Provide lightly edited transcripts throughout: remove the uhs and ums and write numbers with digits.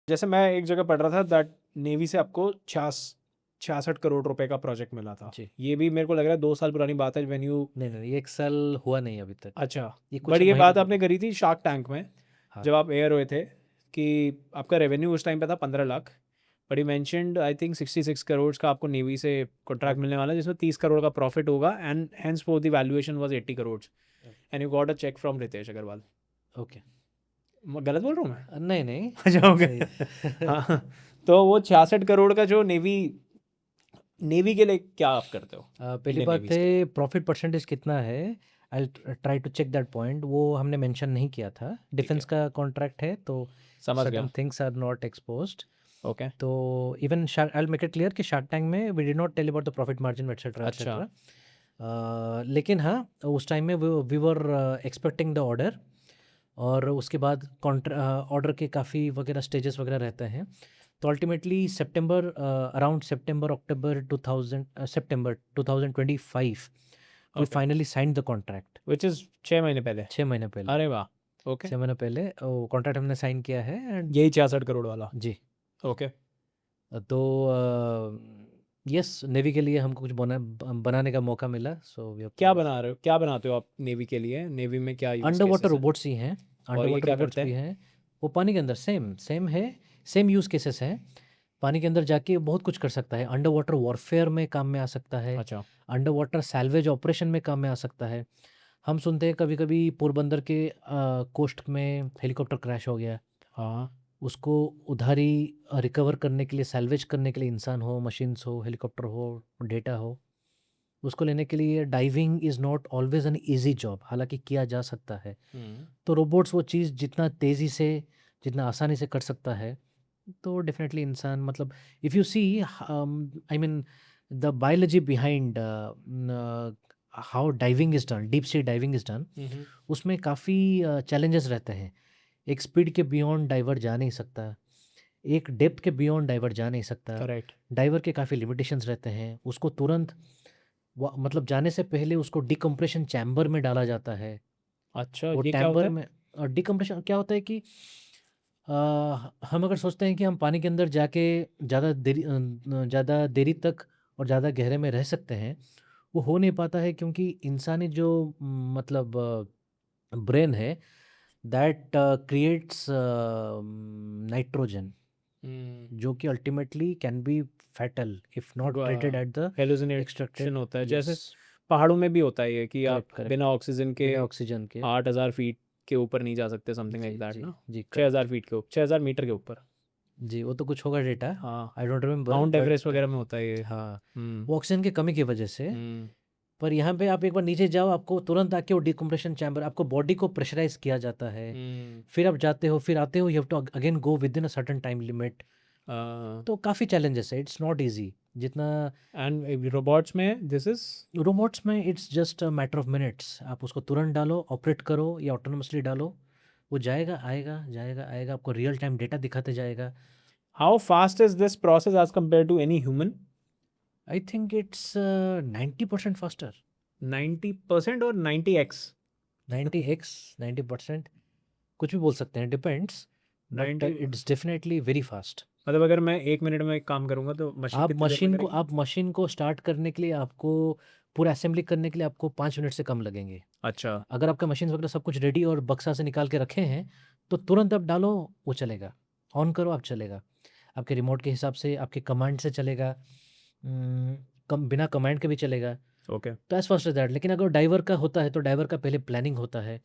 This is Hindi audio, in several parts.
जैसे मैं एक जगह पढ़ रहा था दैट नेवी से आपको 66 करोड़ रुपए का प्रोजेक्ट मिला था। जी। ये भी मेरे को लग रहा है 2 साल पुरानी बात है व्हेन यू नहीं, ये 1 साल हुआ नहीं अभी तक। अच्छा, ये कुछ बट ये महीने बात आपने करी थी शार्क टैंक में हाँ, जब आप एयर हुए थे कि आपका रेवेन्यू उस टाइम पे था 15 lakh, but you mentioned I think 66 crore का आपको नेवी से कॉन्ट्रैक्ट मिलने वाला है जिसमें 30 करोड़ का प्रॉफिट होगा and hence for the valuation was 80 crore and you got a cheque from Ritesh Agarwal. Okay. गलत बोल रहा हूँ मैं? नहीं, अच्छा ओके। सही है। हाँ, तो वो 66 करोड़ का जो नेवी नेवी के लिए क्या आप करते हो पहली इंडियन बात नेवीज के लिए? है प्रॉफ़िट परसेंटेज कितना है, I try to check that point, वो हमने मेंशन नहीं किया था। ठीक डिफेंस है, का कॉन्ट्रैक्ट है तो समझ सर्टेन गया। Things are not exposed. Okay, तो even shark I will make it clear कि शार्क टैंक में we did not tell about the profit margin etcetera अच्छा, एटसेट्रा। लेकिन हाँ, उस टाइम में we were expecting the order, और उसके बाद ऑर्डर के काफ़ी वगैरह स्टेजेस वगैरह रहते हैं। तो ultimately September, around September October 2000, September 2025 we okay, finally signed the contract. Which is 6 महीने पहले। 6 महीने पहले, अरे वाह! ओके, 6 महीने पहले वो कॉन्ट्रैक्ट हमने साइन किया है एंड यही 66 करोड़ वाला। जी। ओके, तो यस, नेवी के लिए हमको कुछ बनाने का मौका मिला, सो वी आर क्या प्राउड। बना रहे हो, क्या बनाते हो आप नेवी के लिए? नेवी में क्या यूज़ अंडर वाटर केसेस हैं रोबोट्स ही हैं, अंडर और ये वाटर क्या रोबोट्स करते भी हैं? हैं। वो पानी के अंदर सेम सेम है, सेम यूज़ केसेस हैं। पानी के अंदर जाके बहुत कुछ कर सकता है, अंडर वाटर वॉरफेयर में काम में आ सकता है, अच्छा, अंडर वाटर सैल्वेज ऑपरेशन में काम में आ सकता है। हम सुनते हैं कभी-कभी पोरबंदर के कोस्ट में हेलीकॉप्टर क्रैश हो गया, हाँ, उसको उधारी रिकवर करने के लिए, सैल्वेज करने के लिए इंसान हो, मशीन्स हो, हेलीकॉप्टर हो, डेटा हो, उसको लेने के लिए diving is not always an easy job, हालाँकि किया जा सकता है। हुँ, तो रोबोट्स वो चीज़ जितना तेज़ी से, जितना आसानी से कर सकता है, तो डेफ़िनेटली इंसान, मतलब if you see I mean the biology behind how diving is done, deep sea diving is done, hmm, hmm, उसमें काफ़ी चैलेंजेस रहते हैं। एक स्पीड के बियॉन्ड डाइवर जा नहीं सकता, एक डेप्थ के बियॉन्ड डाइवर जा नहीं सकता। करेक्ट। डाइवर के काफ़ी लिमिटेशंस रहते हैं, उसको तुरंत मतलब जाने से पहले उसको डिकम्प्रेशन चैम्बर में डाला जाता है। अच्छा, वो ये क्या होता टैम्बर है? में डिकम्प्रेशन क्या होता है कि हम अगर सोचते हैं कि हम पानी के अंदर जाके ज़्यादा देरी तक और ज़्यादा गहरे में रह सकते हैं, वो हो नहीं पाता है क्योंकि इंसानी जो मतलब ब्रेन है, दैट क्रिएट्स नाइट्रोजन, हुँ, जो कि ultimately can be fatal if not treated at the hallucination extracted. होता है, यस, जैसे पहाड़ों में भी होता है ये कि आप करेक्ट, करेक्ट। बिना ऑक्सीजन के बिना ऑक्सीजन के। 8000 फीट के ऊपर नहीं जा सकते, समथिंग जी, लाइक दैट जी, ना? जी, करेक्ट। 6000 फीट के ऊपर, 6000 मीटर के ऊपर। जी, वो तो कुछ होगा डेटा, हाँ, I don't remember mount Everest but वगैरह में होता है ये। हाँ, हुँ, वो ऑक्सीजन की कमी की वजह से। हुँ, पर यहाँ पे आप एक बार नीचे जाओ, आपको तुरंत आके वो डिकम्प्रेशन चैम्बर, आपको बॉडी को प्रेशराइज़ किया जाता है। हुँ, फिर आप जाते हो, फिर आते हो, you have to again go within a certain time limit. Uh, तो काफ़ी चैलेंजेस है, इट्स नॉट ईज़ी। जितना एंड रोबोट्स में दिस इज़ रोबोट्स में it's just a matter of minutes, आप उसको तुरंत डालो, ऑपरेट करो या ऑटोनोमसली डालो, वो जाएगा, आएगा, जाएगा, आएगा, आपको रियल टाइम डेटा दिखाते जाएगा। How fast is this process as compared to any human? I think it's 90% faster. 90% और 90x? 90x, 90%, कुछ भी बोल सकते हैं, depends, but 90 it's definitely very fast. मतलब अगर मैं 1 मिनट में एक काम करूँगा तो मशीन कितनी देर में करेगी? आप मशीन को स्टार्ट करने के लिए आपको, पूरा असेंबली करने के लिए आपको 5 मिनट से कम लगेंगे। अच्छा, अगर आपका मशीन वगैरह सब कुछ रेडी और बक्सा से निकाल के रखे हैं, तो तुरंत आप डालो, वो चलेगा। ऑन करो, आप चलेगा। आपके रिमोट के हिसाब से, आपके कमांड से चलेगा, कम बिना कमांड के भी चलेगा। ओके। तो एज़ फास्ट एज़ दैट। लेकिन अगर डाइवर का होता है, तो डाइवर का पहले प्लानिंग होता है।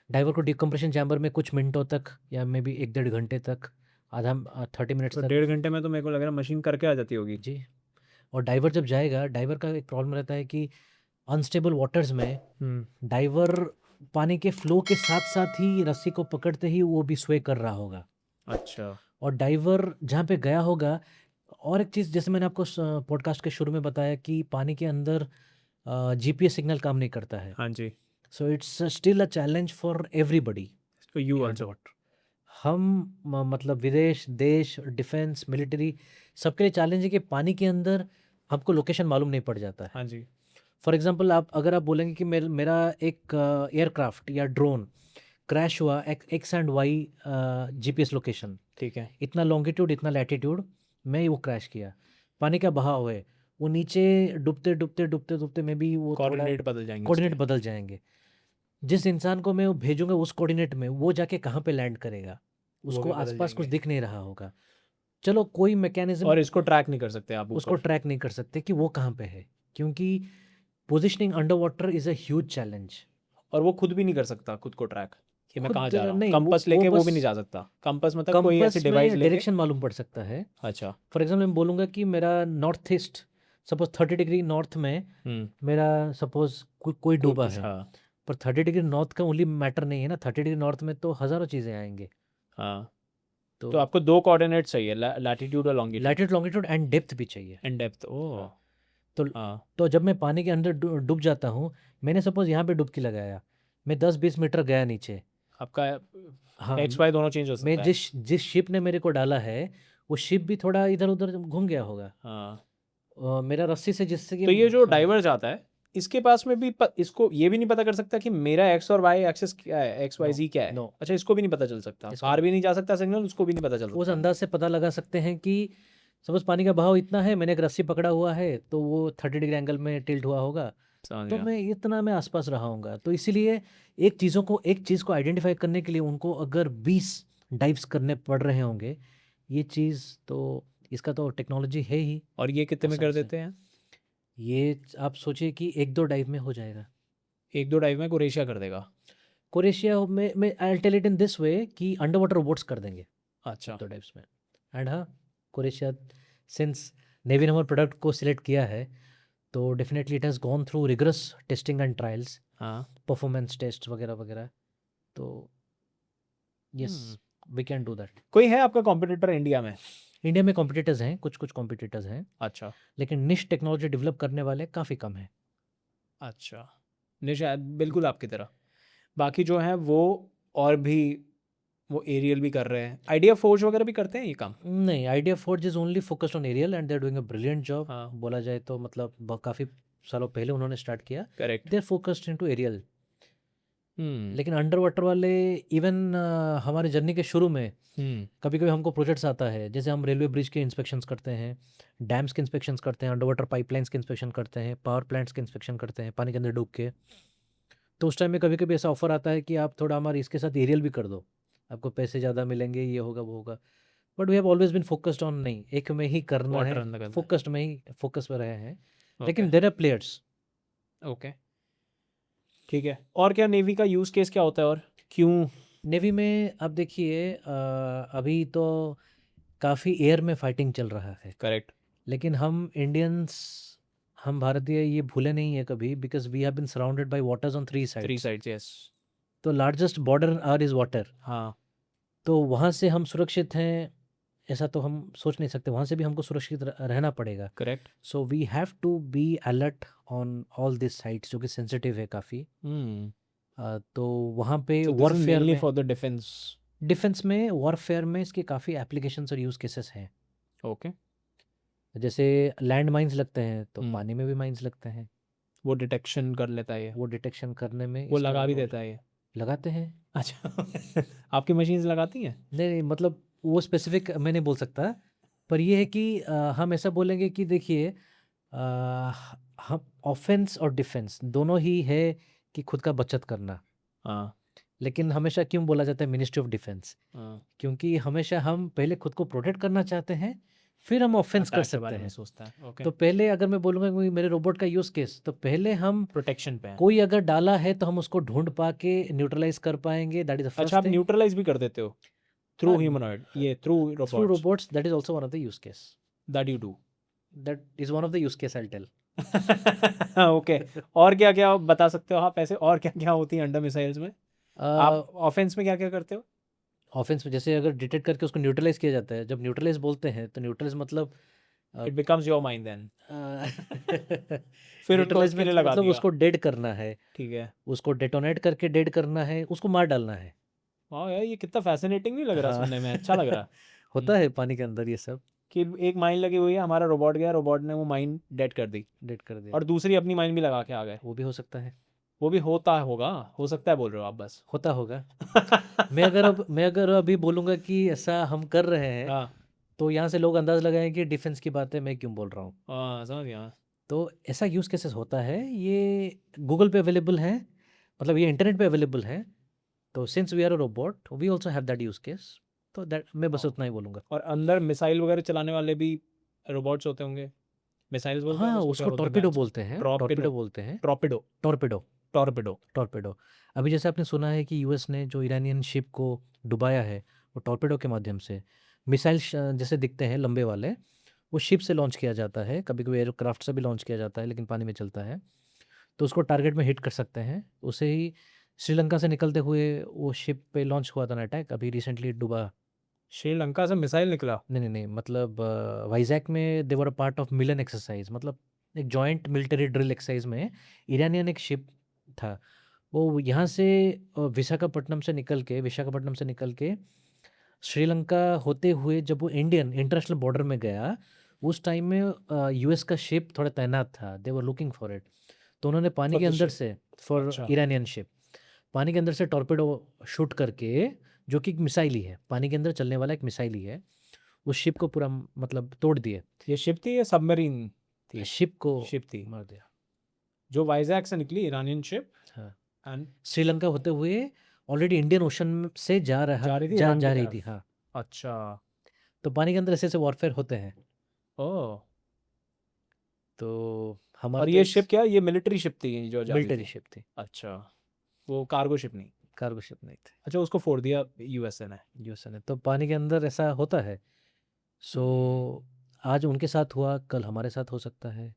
डाइवर को डिकम्प्रेशन चैम्बर में कुछ मिनटों तक या मे बी 1 डेढ़ घंटे तक, 30 मिनट्स तो तक। 1.5 घंटे में तो मेरे को लग रहा है मशीन करके आ जाती होगी। जी। और डाइवर जब जाएगा, डाइवर का एक प्रॉब्लम रहता है कि अनस्टेबल वाटर्स में हुँ, डाइवर पानी के फ्लो के साथ-साथ ही रस्सी को पकड़ते ही वो भी स्वे कर रहा होगा। अच्छा। और डाइवर जहाँ पे गया होगा, और एक चीज़ जैसे मैंने आपको पॉडकास्ट के शुरू में बताया कि पानी के अंदर जीपीएस सिग्नल काम नहीं करता है। हाँ जी। So it's still a challenge for everybody तो you in under also. Water. हम मतलब विदेश, देश, डिफेंस, मिलिट्री, सबके लिए चैलेंज है कि पानी के अंदर हमको लोकेशन मालूम नहीं पड़ जाता है। हाँ जी। फॉर एग्जांपल, आप अगर आप बोलेंगे कि मेरा एक एयरक्राफ्ट या ड्रोन क्रैश हुआ X and Y GPS location, ठीक है। इतना लॉन्गिट्यूड इतना लैटिट्यूड में वो क्रैश किया। पानी का बहाव है, वो नीचे डूबते डूबते डूबते डूबते में भी वो थोड़ा कोऑर्डिनेट बदल जाएंगे कोऑर्डिनेट उसके। बदल जाएंगे। जिस इंसान को मैं वो भेजूंगा उस कोऑर्डिनेट में, वो जाके कहाँ पे लैंड करेगा, वो उसको भी बदल आसपास कुछ जाएंगे दिख नहीं रहा होगा। चलो कोई मैकेनिज्म और इसको ट्रैक नहीं कर सकते आप उसको ऊपर। ट्रैक नहीं कर सकते कि वो कहाँ पे है, क्योंकि positioning under water is a huge challenge. और वो खुद भी नहीं कर सकता खुद को ट्रैक कि मैं कहाँ खुद जा रहा हूँ। नहीं, कंपास वो लेके वो बस भी नहीं जा सकता। कंपास मतलब कोई ऐसी कंपास डिवाइस में लेके। डायरेक्शन मालूम पड़ सकता है। अच्छा। फॉर एग्जाम्पल मैं बोलूँगा कि मेरा north east, suppose 30 degree north में मेरा सपोज कोई डूबा है, हाँ पर 30 डिग्री नॉर्थ का ओनली मैटर नहीं है ना, 30 डिग्री नॉर्थ में तो हज़ारों चीज़ें आएंगे। हाँ। तो तो आपको दो कोऑर्डिनेट चाहिए, लैटिट्यूड और longitude latitude longitude and depth भी चाहिए। And depth. ओह। हाँ। तो हाँ तो जब मैं पानी के अंदर डूब जाता हूँ, मैंने सपोज यहाँ पे डुबकी लगाया, मैं 10-20 मीटर गया नीचे। आपका हाँ, एक्स वाई दोनों चेंज हो मैं सकता है। जिस शिप ने मेरे को डाला है, वो शिप भी थोड़ा इधर उधर घूम गया होगा। हाँ। मेरा रस्सी से जिससे कि तो ये जो हाँ, डाइवर्ज आता है, इसके पास में भी इसको ये भी नहीं पता कर सकता कि मेरा एक्स और वाई एक्सिस क्या है, एक्स वाई नो जी क्या है। नो अच्छा, इसको भी नहीं पता चल सकता। इसको बाहर भी नहीं जा सकता सिग्नल, उसको भी नहीं पता चल उस सकता। अंदाज से पता लगा सकते हैं कि सपोज पानी का बहाव इतना है, मैंने एक रस्सी पकड़ा हुआ है तो वो 30 डिग्री एंगल में टिल्ट हुआ होगा, समझ तो गया। मैं इतना मैं आसपास रहा हूँगा। तो इसीलिए एक चीज़ को आइडेंटिफाई करने के लिए उनको अगर 20 डाइव्स करने पड़ रहे होंगे, ये चीज़ तो इसका तो टेक्नोलॉजी है ही। और ये कितने में आसान कर से देते हैं? ये आप सोचिए कि 1-2 डाइव में हो जाएगा। एक दो डाइव में क्रोएशिया कर देगा। कोरेशिया में I will tell it in this way कि अंडर वाटर रोबोट्स कर देंगे अच्छा। 1-2 डाइव्स में। एंड हाँ, कोरेशिया सिंस नेवी ने हमारे प्रोडक्ट को सिलेक्ट किया है, तो definitely it has gone through rigorous testing and trials, हाँ। परफॉर्मेंस टेस्ट वगैरह वगैरह। तो yes, we can do that. कोई है आपका कॉम्पिटिटर इंडिया में? इंडिया में कॉम्पिटिटर्स हैं, कुछ कॉम्पिटिटर्स हैं, अच्छा। लेकिन निश टेक्नोलॉजी डेवलप करने वाले काफ़ी कम हैं। अच्छा, निशा बिल्कुल आपकी तरह। बाकी जो हैं वो और भी, वो एरियल भी कर रहे हैं, आइडिया फोर्ज वगैरह भी करते हैं ये काम। नहीं, IdeaForge is only focused on aerial and they are doing a brilliant job. हाँ। बोला जाए तो मतलब काफ़ी सालों पहले उन्होंने स्टार्ट किया, correct. They are focused into aerial. लेकिन अंडर वाटर वाले इवन हमारे जर्नी के शुरू में कभी कभी हमको प्रोजेक्ट्स आता है, जैसे हम रेलवे ब्रिज के इंस्पेक्शंस करते हैं, डैम्स के इंस्पेक्शंस करते हैं, अंडर वाटर पाइपलाइंस के इंस्पेक्शन करते हैं, पावर प्लांट्स के इंस्पेक्शन करते हैं पानी के अंदर डूब के। तो उस टाइम में कभी कभी ऐसा ऑफर आता है कि आप थोड़ा हमारे इसके साथ एरियल भी कर दो, आपको पैसे ज़्यादा मिलेंगे, ये होगा वो होगा। But we have always been focused on नहीं, एक में ही करना वाटर है, अंदर करना है। फोकस्ड में ही फोकस में रहे हैं। ओके। लेकिन देयर आर प्लेयर्स। ओके, ठीक है। और क्या नेवी का यूज़ केस क्या होता है और क्यों? नेवी में अब देखिए अभी तो काफ़ी एयर में फाइटिंग चल रहा है, करेक्ट। लेकिन हम इंडियंस, हम भारतीय ये भूले नहीं है कभी, because we have been surrounded by waters on 3 three sides. Sides, yes. तो largest border are is water. हाँ। तो वहाँ से हम सुरक्षित हैं ऐसा तो हम सोच नहीं सकते, वहाँ से भी हमको सुरक्षित रहना पड़ेगा। Correct. So we have to be alert on all this sites, जो कि सेंसिटिव है काफ़ी। तो वहाँ पे वॉरफेयर में, फॉर द डिफेंस में वॉरफेयर में इसके काफ़ी एप्लीकेशंस और यूज़ केसेस हैं। ओके। जैसे लैंड माइंस लगते हैं तो हम्म। पानी में भी माइंस लगते हैं, वो डिटेक्शन कर लेता है ये, वो डिटेक्शन करने में वो इसका लगा भी रोल देता है ये। लगाते हैं। अच्छा। आपकी मशीन्स लगाती हैं? नहीं मतलब वो स्पेसिफिक मैं नहीं बोल सकता, पर ये है कि हम ऐसा बोलेंगे कि देखिए हम ऑफेंस और डिफेंस दोनों ही है कि खुद का बचत करना। हाँ। लेकिन हमेशा क्यों बोला जाता है मिनिस्ट्री ऑफ डिफेंस? हाँ। क्योंकि हमेशा हम पहले खुद को प्रोटेक्ट करना चाहते हैं, फिर हम ऑफेंस कर अटैक के सकते बारे में हैं। सोचता है। ओके। तो पहले अगर मैं बोलूँगा कि मेरे रोबोट का यूज़ केस, तो पहले हम प्रोटेक्शन पे है। कोई अगर डाला है तो हम उसको ढूंढ पा के न्यूट्रलाइज कर पाएंगे, दैट इज द अच्छा, फर्स्ट आप थिंग। न्यूट्रलाइज भी कर देते हो थ्रू हाँ, ह्यूमनॉइड, ये through through robots robots, that is also one of the use case. That you do? That is one of the use case, I tell. Okay. और क्या क्या आप बता सकते हो आप ऐसे, और क्या क्या होती है अंडर मिसाइल्स में? आप ऑफेंस में क्या क्या करते हो? ऑफेंस में जैसे अगर डिटेक्ट करके उसको न्यूट्रलाइज किया जाता है, जब न्यूट्रलाइज बोलते हैं तो न्यूट्रलाइज मतलब it becomes your mind then. फिर उनको न्यूट्रलाइज उसके लिए लगा मतलब दिया। उसको डेड करना है, ठीक है। उसको डेटोनेट करके डेड करना है, उसको मार डालना है। वाह यार, ये कितना फैसिनेटिंग नहीं लग रहा हाँ। सुनने में? अच्छा लग रहा। होता है पानी के अंदर ये सब। कि एक माइन लगी हुई है, हमारा रोबोट गया, रोबोट ने वो माइन डेड कर दी डेड कर दिया, और दूसरी अपनी माइन भी लगा के आ गए। वो भी हो सकता है। वो भी होता होगा, हो सकता है बोल रहे हो आप बस। होता होगा। मैं अगर अभी बोलूँगा कि ऐसा हम कर रहे हैं, हाँ तो यहाँ से लोग अंदाज़ लगाएँ कि डिफेंस की बात है, मैं क्यों बोल रहा हूँ। हाँ, समझ गया। तो ऐसा यूज़ केसेस होता है, ये गूगल पे अवेलेबल है, मतलब ये इंटरनेट पे अवेलेबल है। तो since we are a robot, we also have that use case. तो दैट मैं बस हाँ। उतना ही बोलूँगा। और अंदर मिसाइल वगैरह चलाने वाले भी रोबोट्स होते होंगे। मिसाइल्स बोलते हैं आप हाँ, उसको, क्या उसको बोलते हैं टॉर्पेडो मैच? बोलते हैं, टॉर्पिडो, टॉर्पेडो बोलते हैं, टॉर्पिडो, टॉर्पेडो, टॉर्पिडो। टॉर्पेडो। अभी जैसे आपने सुना है कि यूएस ने जो ईरानियन शिप को डुबाया है, वो टॉर्पेडो के माध्यम से। मिसाइल जैसे दिखते हैं लंबे वाले, वो शिप से लॉन्च किया जाता है, कभी-कभी एयरक्राफ्ट से भी लॉन्च किया जाता है, लेकिन पानी में चलता है। तो उसको टारगेट में हिट कर सकते हैं। उसे ही श्रीलंका से निकलते हुए वो शिप पे लॉन्च हुआ था ना अटैक, अभी रिसेंटली डूबा। श्रीलंका से मिसाइल निकला? नहीं, नहीं, नहीं, मतलब वाइज़ैक में they were a part of Milan exercise, मतलब एक जॉइंट मिलिट्री ड्रिल एक्सरसाइज़ में ईरानियन एक शिप था। वो यहाँ से विशाखापट्टनम से निकल के श्रीलंका होते हुए जब वो इंडियन इंटरनेशनल बॉर्डर में गया, उस टाइम में यूएस का शिप थोड़ा तैनात था। दे वर लुकिंग फॉर इट। तो उन्होंने पानी फॉर के द अंदर शिप। से फॉर अच्छा। ईरानियन शिप, पानी के अंदर से टॉर्पेडो शूट करके, जो कि एक मिसाइल ही है, पानी के अंदर चलने वाला एक मिसाइल ही है, उस शिप को पूरा मतलब तोड़ दिए। ये शिप थी या सबमरीन थी? शिप को शिप थी मार दिया। जो वाइजैक से निकली, ईरानियन शिप। हाँ, एंड श्रीलंका होते हुए ऑलरेडी इंडियन ओशन से जा रही थी ईरान की जा रही तरफ। थी। हाँ, अच्छा। तो पानी के अंदर ऐसे-ऐसे वॉरफेयर होते हैं। ओह। तो हमारा और तो ये एक शिप क्या, ये मिलिट्री शिप थी जो जा रही मिलिटरी थी? शिप थी, अच्छा, वो कार्गो शिप नहीं? कार्गो शिप नहीं थी। अच्छा, उसको फोड़ दिया यूएसए ने। यूएसए ने, तो पानी के अंदर ऐसा होता है। सो आज उनके साथ हुआ, कल हमारे साथ हो सकता है।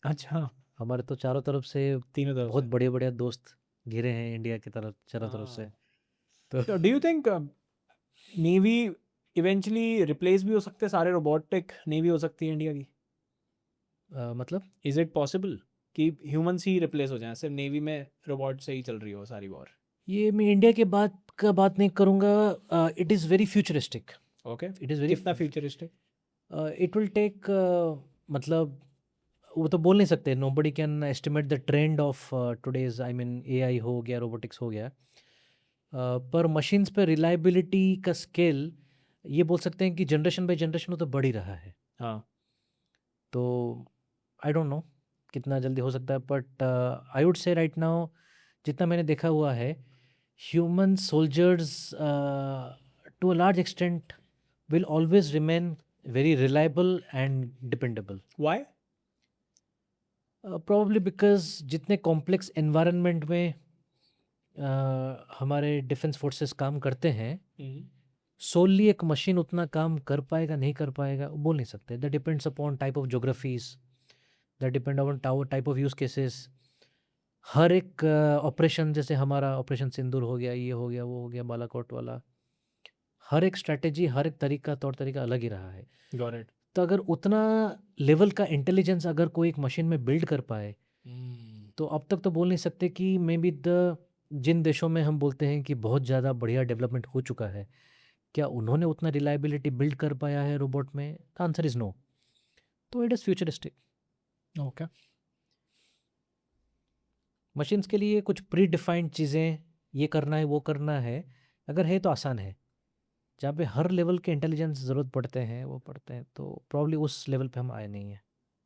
अच्छा। हमारे तो चारों तरफ से तीनों तरफ बहुत से। बढ़िया-बढ़िया दोस्त घिरे हैं इंडिया की तरफ, चारों तरफ से। हाँ। तो तो do you think navy eventually replace भी हो सकते हैं, सारे रोबोटिक नेवी हो सकती है इंडिया की? मतलब इज इट पॉसिबल कि ह्यूमंस ही रिप्लेस हो जाएं, सिर्फ नेवी में रोबोट से ही चल रही हो सारी वॉर? ये मैं इंडिया के बात नहीं करूँगा। It is very futuristic. Okay. It is very कितना फ्यूचरिस्टिक? इट विल टेक, मतलब वो तो बोल नहीं सकते, nobody can estimate the trend of today's, I mean AI हो गया, रोबोटिक्स हो गया। पर मशीन्स पे रिलायबिलिटी का स्केल ये बोल सकते हैं कि जनरेशन बाय जनरेशन वो तो बढ़ ही रहा है। हाँ। तो आई डोंट नो कितना जल्दी हो सकता है, but I would say right now जितना मैंने देखा हुआ है, human soldiers to a large extent will always remain very reliable and dependable. Why? Probably because जितने कॉम्प्लेक्स एनवायरनमेंट में हमारे डिफेंस फोर्सेस काम करते हैं, सोली एक मशीन उतना काम कर पाएगा नहीं कर पाएगा वो बोल नहीं सकते। That depends upon type of geographies, that depend upon type of use cases. हर एक ऑपरेशन, जैसे हमारा ऑपरेशन सिंदूर हो गया, ये हो गया, वो हो गया, बालाकोट वाला, हर एक स्ट्रैटेजी, हर एक तरीका, तौर तरीका अलग ही रहा है। Got it. तो अगर उतना लेवल का इंटेलिजेंस अगर कोई एक मशीन में बिल्ड कर पाए, तो अब तक तो बोल नहीं सकते कि मे बी द जिन देशों में हम बोलते हैं कि बहुत ज़्यादा बढ़िया डेवलपमेंट हो चुका है, क्या उन्होंने उतना रिलायबिलिटी बिल्ड कर पाया है रोबोट में? The answer is no. तो it is futuristic. Okay. Machines के लिए कुछ प्री डिफाइंड चीज़ें, ये करना है, वो करना है, अगर है तो आसान है। जहाँ पे हर लेवल के इंटेलिजेंस ज़रूरत पड़ते हैं, वो पड़ते हैं, तो प्रॉब्ली उस लेवल पे हम आए नहीं हैं।